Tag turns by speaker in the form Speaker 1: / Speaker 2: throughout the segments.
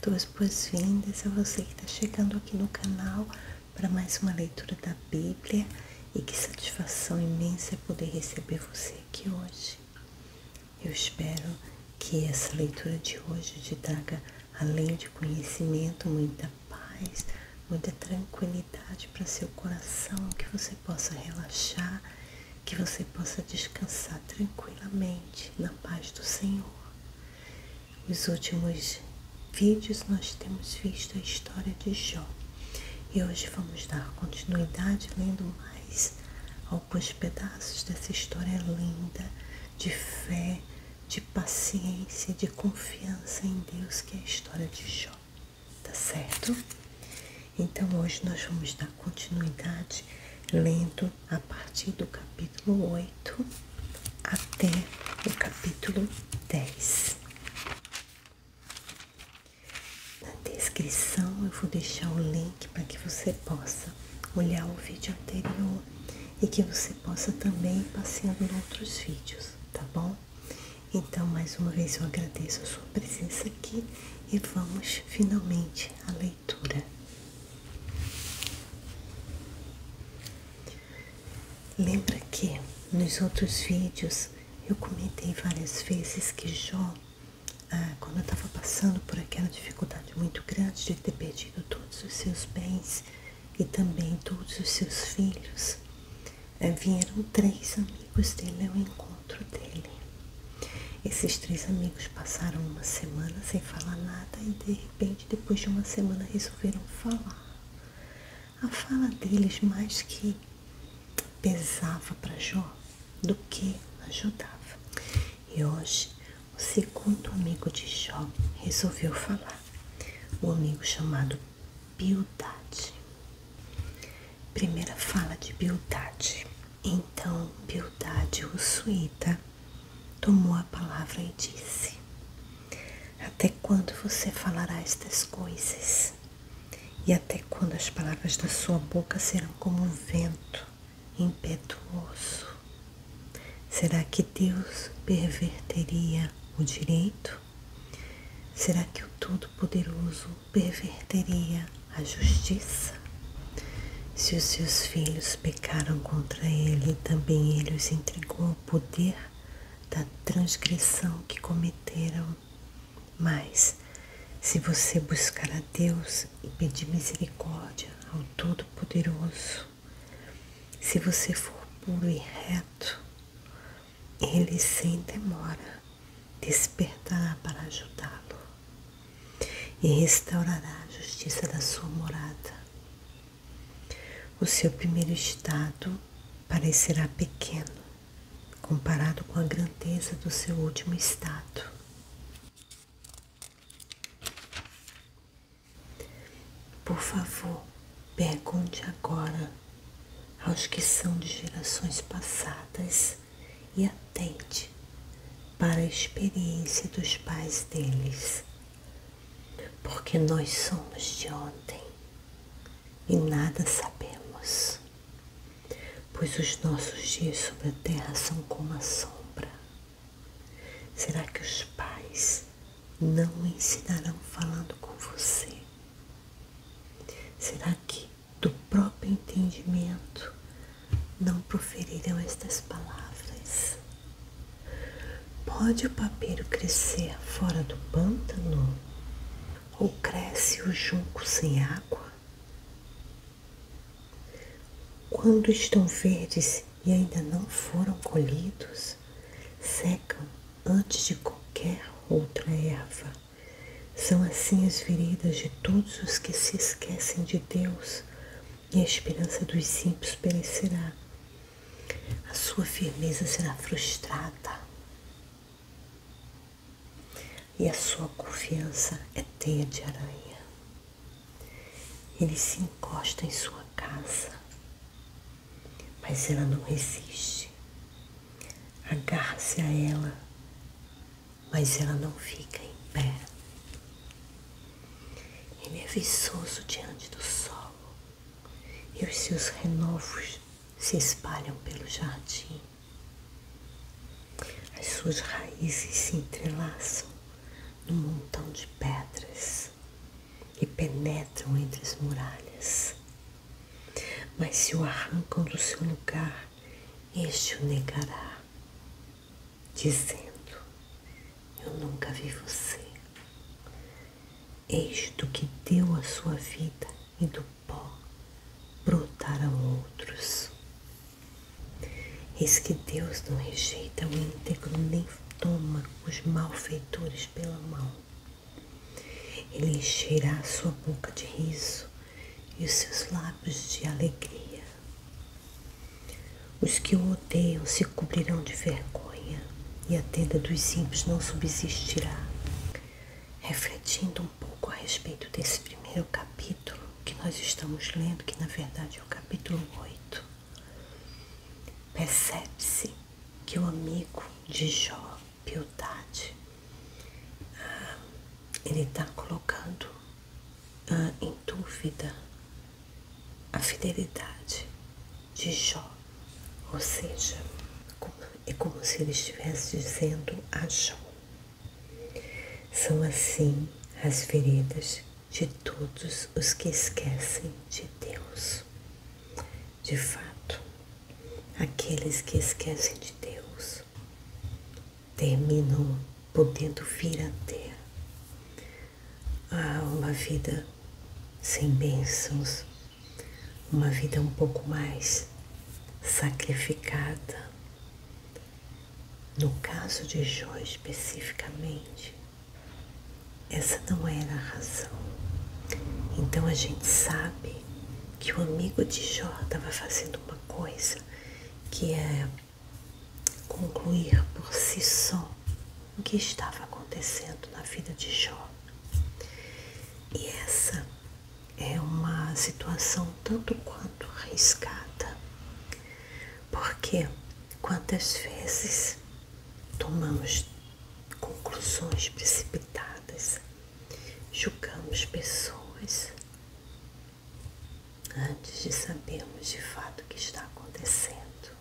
Speaker 1: duas boas-vindas a você que está chegando aqui no canal para mais uma leitura da Bíblia. E que satisfação imensa é poder receber você aqui hoje. Eu espero que essa leitura de hoje te traga, além de conhecimento, muita paz, muita tranquilidade para seu coração, que você possa relaxar, que você possa descansar tranquilamente na paz do Senhor. Nos últimos vídeos nós temos visto a história de Jó e hoje vamos dar continuidade lendo mais alguns pedaços dessa história linda de fé, de paciência, de confiança em Deus, que é a história de Jó, tá certo? Então hoje nós vamos dar continuidade lendo a partir do capítulo 8 até o capítulo 10. Na descrição eu vou deixar o link para que você possa olhar o vídeo anterior e que você possa também ir passeando em outros vídeos, tá bom? Então, mais uma vez eu agradeço a sua presença aqui e vamos finalmente à leitura. Lembra que nos outros vídeos eu comentei várias vezes que Jó, quando eu estava passando por aquela dificuldade muito grande de ter perdido todos os seus bens e também todos os seus filhos, vieram 3 amigos dele ao encontro dele. Esses 3 amigos passaram uma semana sem falar nada e de repente, depois de uma semana, resolveram falar. A fala deles mais que pesava para Jó do que ajudava. E hoje, o segundo amigo de Jó resolveu falar, o amigo chamado Bildade. Primeira fala de Bildade. Então Bildade, o suíta, tomou a palavra e disse: até quando você falará estas coisas? E até quando as palavras da sua boca serão como um vento impetuoso? Será que Deus perverteria o direito? Será que o Todo-Poderoso perverteria a justiça? Se os seus filhos pecaram contra ele, também ele os entregou ao poder da transgressão que cometeram. Mas, se você buscar a Deus e pedir misericórdia ao Todo-Poderoso, se você for puro e reto, Ele sem demora despertará para ajudá-lo e restaurará a justiça da sua morada. O seu primeiro estado parecerá pequeno comparado com a grandeza do seu último estado. Por favor, pergunte agora aos que são de gerações passadas e atente para a experiência dos pais deles, porque nós somos de ontem e nada sabemos, pois os nossos dias sobre a terra são como a sombra. Será que os pais não o ensinarão falando com você? Será que do próprio entendimento não proferirão estas palavras? Pode o papeiro crescer fora do pântano? Ou cresce o junco sem água? Quando estão verdes e ainda não foram colhidos, secam antes de qualquer outra erva. São assim as veredas de todos os que se esquecem de Deus, e a esperança dos ímpios perecerá. A sua firmeza será frustrada, e a sua confiança é teia de aranha. Ele se encosta em sua casa, mas ela não resiste. Agarra-se a ela, mas ela não fica em pé. Ele é viçoso diante do sol, e os seus renovos se espalham pelo jardim. As suas raízes se entrelaçam num montão de pedras. e penetram entre as muralhas. Mas se o arrancam do seu lugar, este o negará, dizendo: eu nunca vi você. Eis do que deu a sua vida, e do pó brotaram outros. Eis que Deus não rejeita o íntegro, nem toma os malfeitores pela mão. Ele encherá a sua boca de riso e os seus lábios de alegria. Os que o odeiam se cobrirão de vergonha, e a tenda dos ímpios não subsistirá. Refletindo um pouco a respeito desse primeiro capítulo que nós estamos lendo, que na verdade é o capítulo 8, percebe-se que o amigo de Jó, Bildade, ele está colocando em dúvida a fidelidade de Jó. Ou seja, é como se ele estivesse dizendo a Jó: são assim as veredas de todos os que esquecem de Deus. De fato, aqueles que esquecem de Deus terminam podendo vir a ter uma vida sem bênçãos, uma vida um pouco mais sacrificada. No caso de Jó especificamente, essa não era a razão. Então a gente sabe que o amigo de Jó estava fazendo uma coisa que é concluir por si só o que estava acontecendo na vida de Jó. E essa é uma situação tanto quanto arriscada, porque quantas vezes tomamos conclusões precipitadas, julgamos pessoas antes de sabermos de fato o que está acontecendo,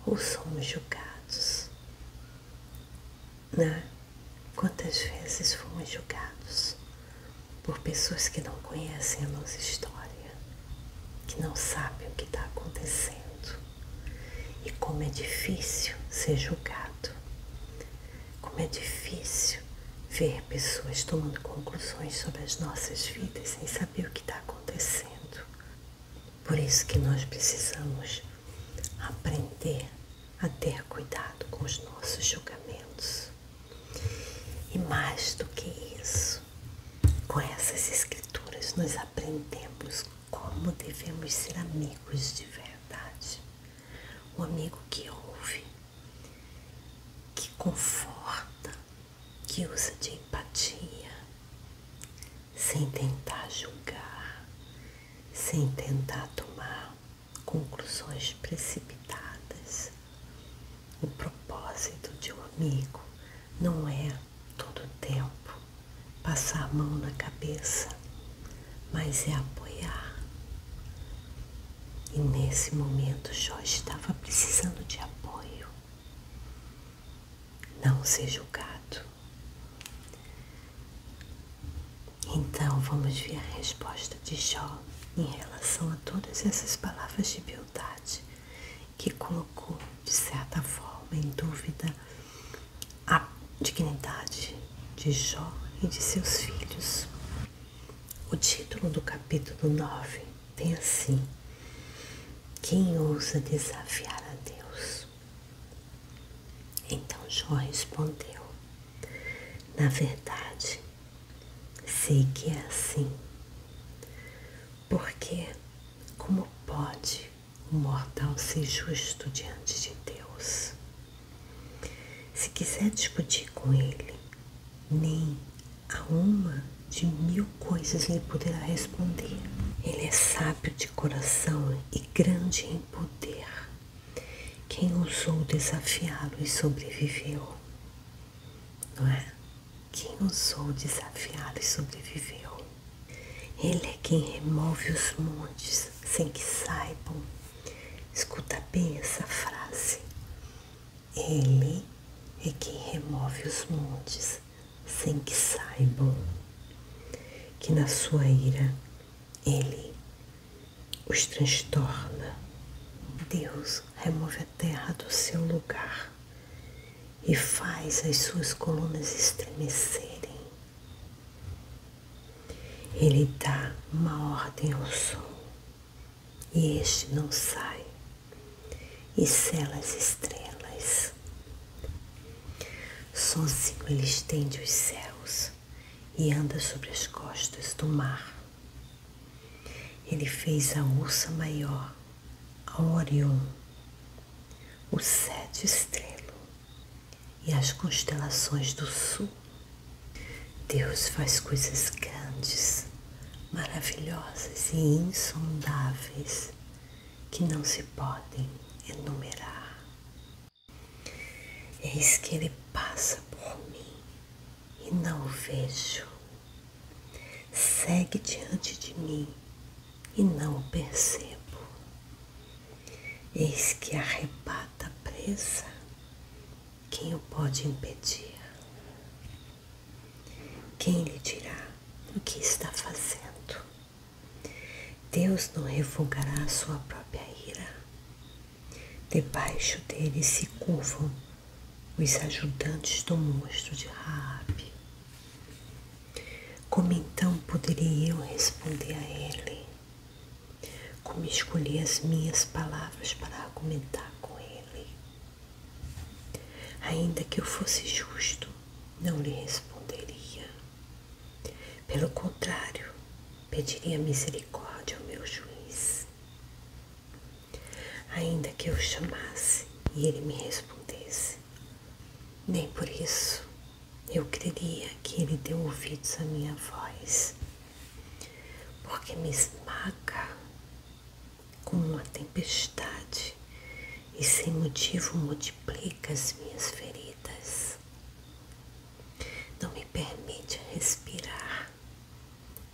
Speaker 1: ou somos julgados, né? Quantas vezes fomos julgados por pessoas que não conhecem a nossa história, que não sabem o que está acontecendo, e como é difícil ser julgado, como é difícil ver pessoas tomando conclusões sobre as nossas vidas sem saber o que está acontecendo. Por isso que nós precisamos aprender a ter cuidado com os nossos julgamentos. E mais do que isso, com essas escrituras nós aprendemos como devemos ser amigos de verdade. Um amigo que ouve, que conforta, que usa de empatia, sem tentar julgar, sem tentar tomar conclusões precipitadas. O propósito de um amigo não é todo o tempo passar a mão na cabeça, mas é apoiar. E nesse momento Jó estava precisando de apoio, não ser julgado. Então vamos ver a resposta de Jó em relação a todas essas palavras de Bildade, que colocou, de certa forma, em dúvida a dignidade de Jó e de seus filhos. O título do capítulo 9 tem assim: quem ousa desafiar a Deus? Então Jó respondeu: na verdade, sei que é assim, porque como pode o mortal ser justo diante de Deus? Se quiser discutir com ele, nem a uma de 1000 coisas lhe poderá responder. Ele é sábio de coração e grande em poder. Quem ousou desafiá-lo e sobreviveu? Não é? Quem ousou desafiá-lo e sobreviveu? Ele é quem remove os montes sem que saibam. Escuta bem essa frase. Ele é quem remove os montes sem que saibam. que na sua ira Ele os transtorna. Deus remove a terra do seu lugar e faz as suas colunas estremecerem. Ele dá uma ordem ao sol e este não sai, e sela as estrelas. Sozinho ele estende os céus e anda sobre as costas do mar. Ele fez a ursa maior, a Orion, o sete estrelo e as constelações do sul. Deus faz coisas grandes, maravilhosas e insondáveis que não se podem enumerar. Eis que Ele passa por mim e não o vejo. Segue diante de mim e não o percebo. Eis que arrebata a presa, quem o pode impedir? Quem lhe dirá o que está fazendo? Deus não revogará a sua própria ira. Debaixo dele se curvam os ajudantes do monstro de Raabe. Como então poderia eu responder a ele? Como escolhi as minhas palavras para argumentar com ele? Ainda que eu fosse justo, não lhe responderia. Pelo contrário, pediria misericórdia ao meu juiz. Ainda que eu o chamasse e ele me respondesse, nem por isso eu creria que ele deu ouvidos à minha voz, porque me esmaga como uma tempestade e sem motivo multiplica as minhas feridas. Não me permite respirar,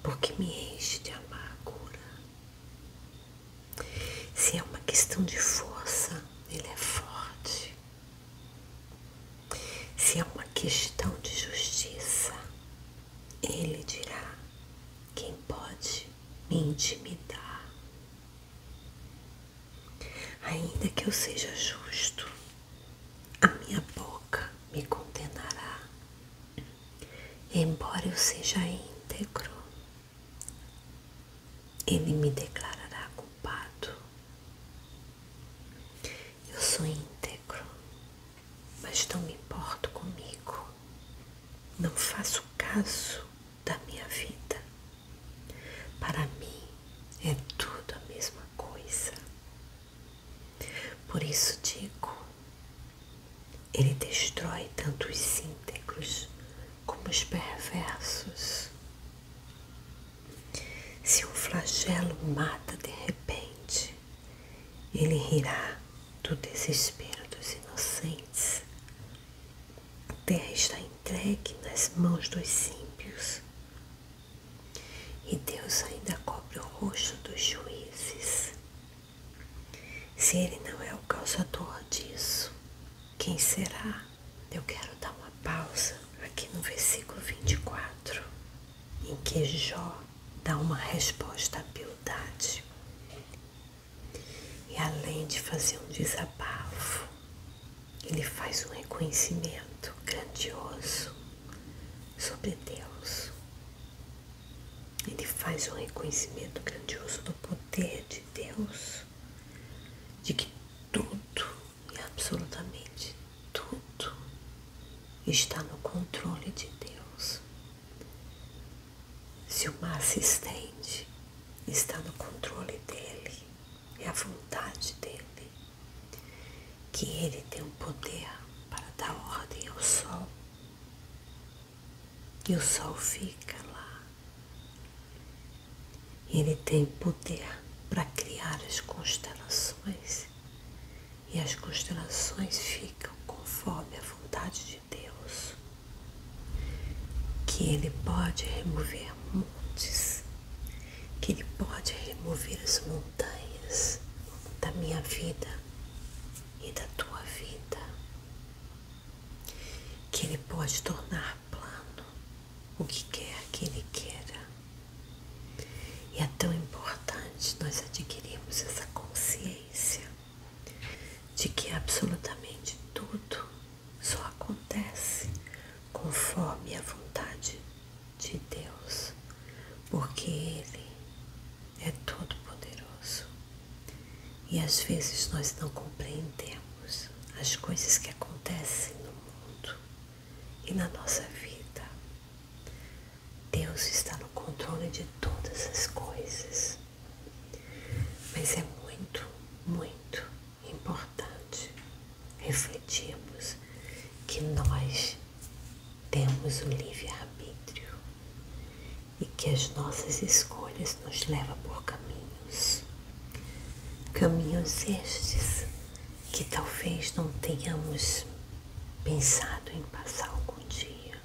Speaker 1: porque me enche de amargura. Se é uma questão de força, ele é forte. Se é uma questão de justiça, ele dirá: quem pode me intimidar? Ainda que eu seja justo, a minha boca me condenará. Embora eu seja íntegro, ele me declarará culpado. Eu sou íntegro, mas não me importo comigo. Não faço caso da minha vida. Para mim é tudo a mesma coisa. Por isso digo, ele destrói tanto os íntegros como os perversos. Se um flagelo mata de repente, ele rirá do desespero dos inocentes. A terra está entregue nas mãos dos ímpios, e Deus ainda cobre o rosto dos juízes. Se ele não é o causador disso, quem será? Eu quero dar uma pausa aqui no versículo 24, em que Jó dá uma resposta à Bildade. E além de fazer um desabafo, ele faz um reconhecimento grandioso sobre Deus. Ele faz um reconhecimento grandioso do poder de Deus, de que tudo, e absolutamente tudo, está no controle de Deus. Se o mar se estende, está no controle dele, é a vontade dele, que ele tem o poder para dar ordem ao sol, e o sol fica lá. Ele tem poder para criar as constelações, e as constelações ficam conforme a vontade de Deus, que ele pode remover montes, que ele pode remover as montanhas da minha vida e da tua vida, que ele pode tornar plano o que quer que ele queira, de que absolutamente tudo só acontece conforme a vontade de Deus, porque Ele é todo poderoso. E às vezes nós não compreendemos as coisas que acontecem no mundo e na nossa vida. Deus está no controle de todas as coisas, mas é muito, muito importante refletirmos que nós temos o livre-arbítrio e que as nossas escolhas nos levam por caminhos estes que talvez não tenhamos pensado em passar algum dia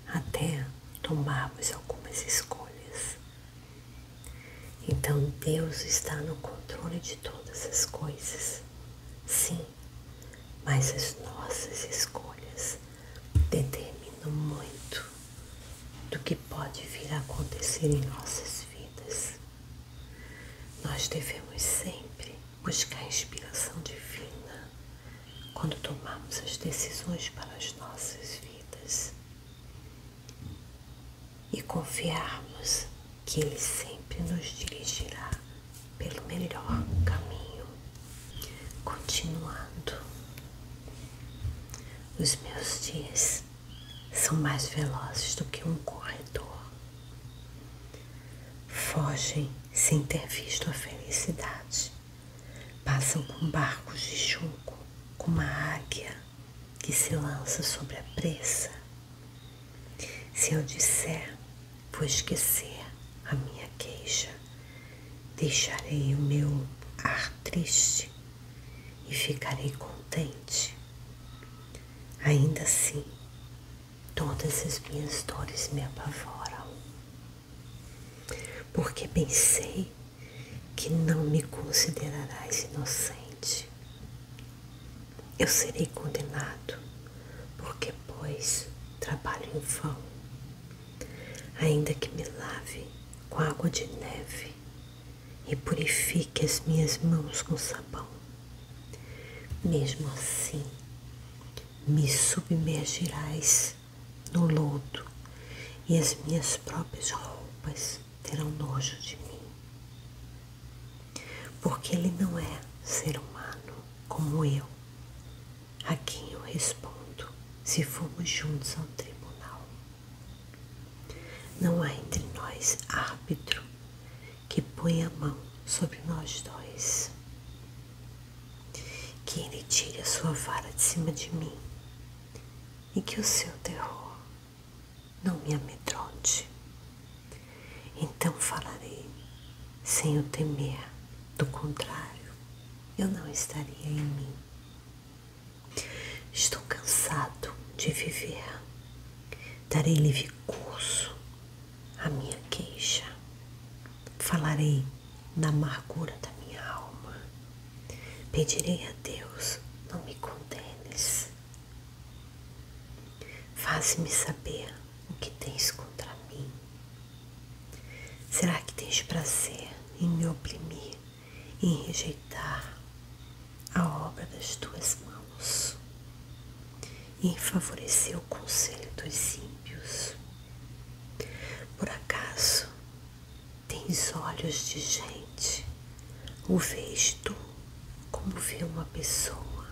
Speaker 1: até tomarmos algumas escolhas. Então Deus está no controle de todas as coisas, sim, mas as nossas escolhas determinam muito do que pode vir a acontecer em nossas vidas. Nós devemos sempre buscar a inspiração divina quando tomamos as decisões para as nossas vidas e confiarmos que Ele sempre nos dirigirá pelo melhor caminho. Continuando, os meus dias são mais velozes do que um corredor. Fogem sem ter visto a felicidade. Passam com barcos de junco, como uma águia que se lança sobre a presa. Se eu disser, vou esquecer a minha queixa, deixarei o meu ar triste e ficarei contente. Ainda assim, todas as minhas dores me apavoram, porque bem sei que não me considerarás inocente. Eu serei condenado, porque, pois, trabalho em vão, ainda que me lave com água de neve e purifique as minhas mãos com sabão. Mesmo assim, me submergirás no lodo e as minhas próprias roupas terão nojo de mim. Porque Ele não é ser humano como eu, a quem eu respondo se formos juntos ao tribunal. Não há entre nós árbitro que ponha a mão sobre nós dois. Que Ele tire a sua vara de cima de mim e que o seu terror não me amedronte. Então falarei sem o temer, do contrário, eu não estaria em mim. Estou cansado de viver, darei livre curso à minha queixa, falarei da amargura da minha alma, pedirei a Deus, não me condenes. Faze-me saber o que tens contra mim. Será que tens prazer em me oprimir, em rejeitar a obra das tuas mãos e em favorecer o conselho dos ímpios? Por acaso tens olhos de gente? O vês tu como vê uma pessoa?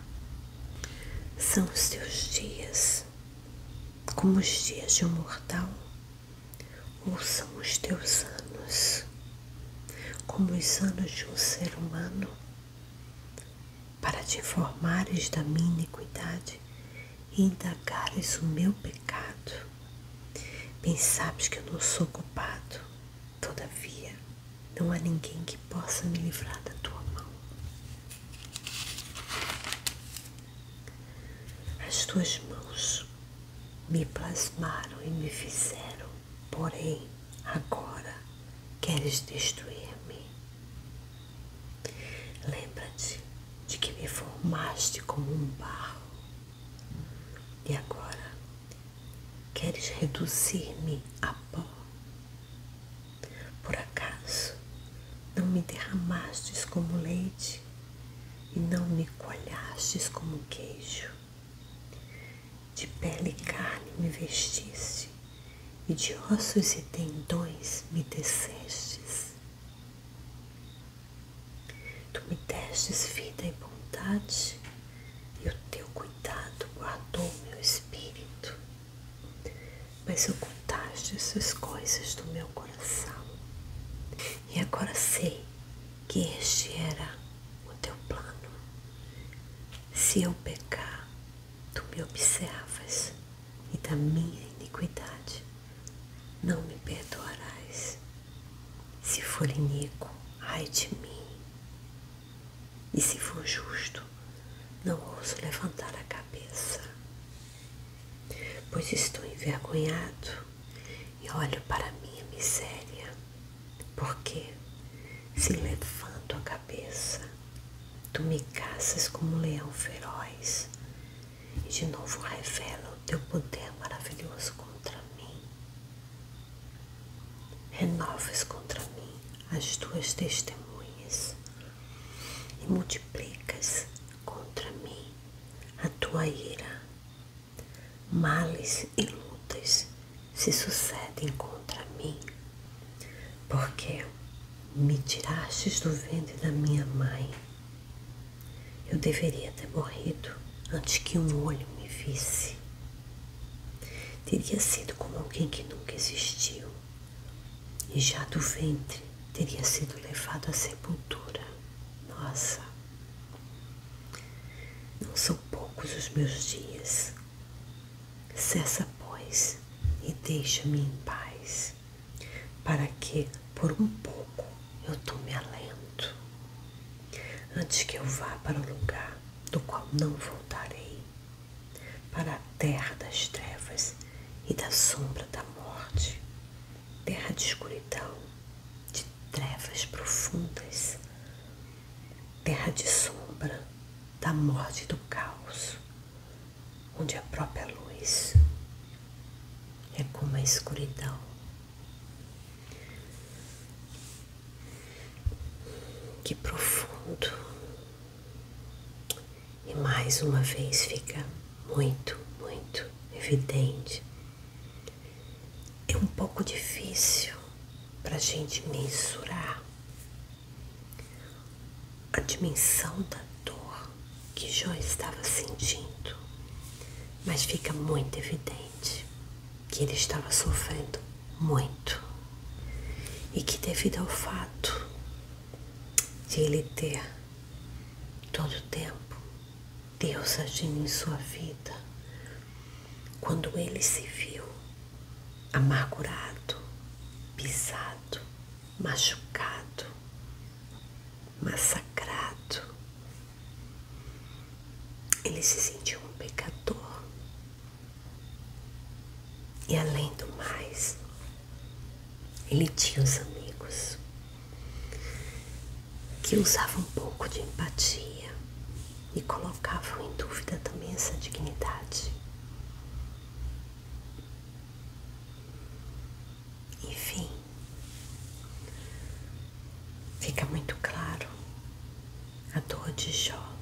Speaker 1: São os teus dias como os dias de um mortal? Ou são os teus anos como os anos de um ser humano? Para te informares da minha iniquidade e indagares o meu pecado. Bem sabes que eu não sou culpado, todavia não há ninguém que possa me livrar da tua mão. As tuas mãos me plasmaram e me fizeram, porém agora queres destruir-me. Lembra-te de que me formaste como um barro e agora queres reduzir-me a pó. Por acaso não me derramastes como leite e não me coalhastes como queijo. De pele e carne me vestiste, e de ossos e tendões me tecestes. Tu me destes vida e bondade, e o teu cuidado guardou meu espírito. Mas ocultaste essas coisas do meu coração, e agora sei que este era o teu plano. Se eu pecar, tu me observas, e da minha iniquidade não me perdoarás. Se for iníquo, ai de mim, e se for justo, não ouso levantar a cabeça. Pois estou envergonhado e olho para a minha miséria, porque se levanto a cabeça, tu me caças como um leão feroz, e de novo revela o teu poder maravilhoso contra mim. Renovas contra mim as tuas testemunhas e multiplicas contra mim a tua ira. Males e lutas se sucedem contra mim, porque me tirastes do ventre da minha mãe. Eu deveria ter morrido antes que um olho me visse. Teria sido como alguém que nunca existiu, e já do ventre teria sido levado à sepultura. Nossa, não são poucos os meus dias. Cessa, pois, e deixa-me em paz, para que, por um pouco, eu tome alento, antes que eu vá para o lugar do qual não voltarei, para a terra das trevas e da sombra da morte, terra de escuridão, de trevas profundas, terra de sombra da morte e do caos, onde a própria luz é como a escuridão. Que profundo. E mais uma vez fica muito, muito evidente. É um pouco difícil para a gente mensurar a dimensão da dor que Jó estava sentindo, mas fica muito evidente que ele estava sofrendo muito, e que devido ao fato de ele ter todo o tempo Deus agindo em sua vida, quando ele se viu amargurado, pisado, machucado, massacrado, ele se sentiu um pecador. E além do mais, ele tinha os amigos que usavam um pouco de empatia e colocavam em dúvida também essa dignidade. Enfim, fica muito claro a dor de Jó.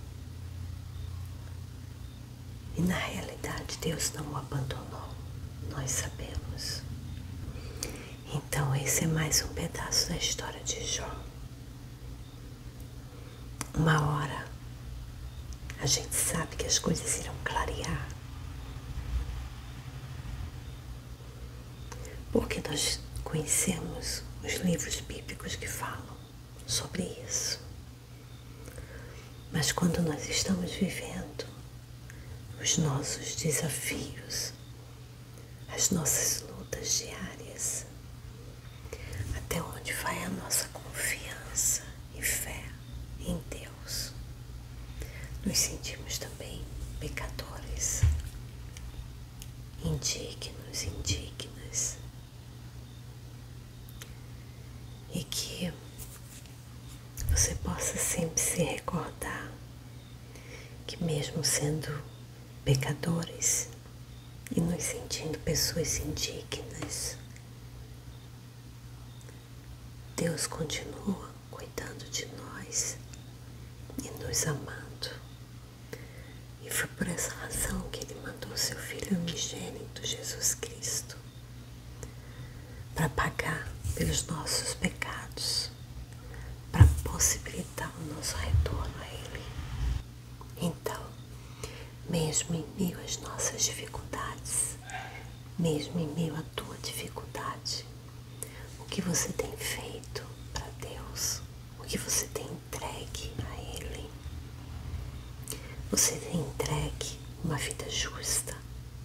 Speaker 1: E na realidade Deus não o abandonou, nós sabemos. Então esse é mais um pedaço da história de Jó. Uma hora a gente sabe que as coisas irão clarear, porque nós conhecemos os livros bíblicos que falam sobre isso. Mas quando nós estamos vivendo os nossos desafios, as nossas lutas diárias, até onde vai a nossa confiança e fé em Deus? Nos sentimos também pecadores, indignas, e que você possa sempre se recordar que mesmo sendo pecadores e nos sentindo pessoas indignas, Deus continua cuidando de nós e nos amando. foi por essa razão que Ele mandou seu Filho unigênito, Jesus Cristo, para pagar pelos nossos pecados, para possibilitar o nosso retorno a Ele. Então, mesmo em meio às nossas dificuldades, mesmo em meio à tua dificuldade, o que você tem feito para Deus, o que você tem entregue a Ele? Você tem entregue uma vida justa,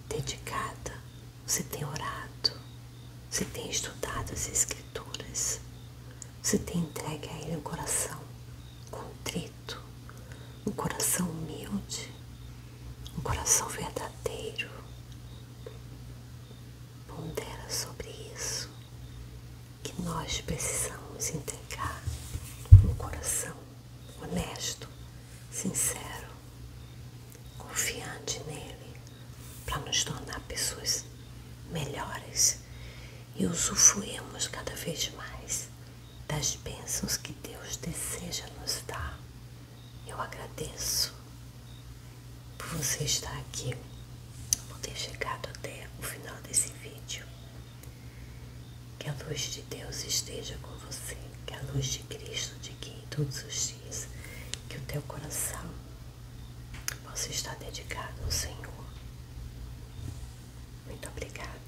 Speaker 1: dedicada? Você tem orado? Você tem estudado as Escrituras? Você tem entregue a Ele um coração contrito, um coração humilde, um coração verdadeiro? Pondera sobre isso, que nós precisamos entregar um coração honesto, sincero, confiante nele, para nos tornar pessoas melhores e usufruirmos cada vez mais das bênçãos que Deus deseja nos dar. Eu agradeço por você estar aqui, por ter chegado até o final desse vídeo. Que a luz de Deus esteja com você, que a luz de Cristo te guie todos os dias, que o teu coração possa estar dedicado ao Senhor. Muito obrigada.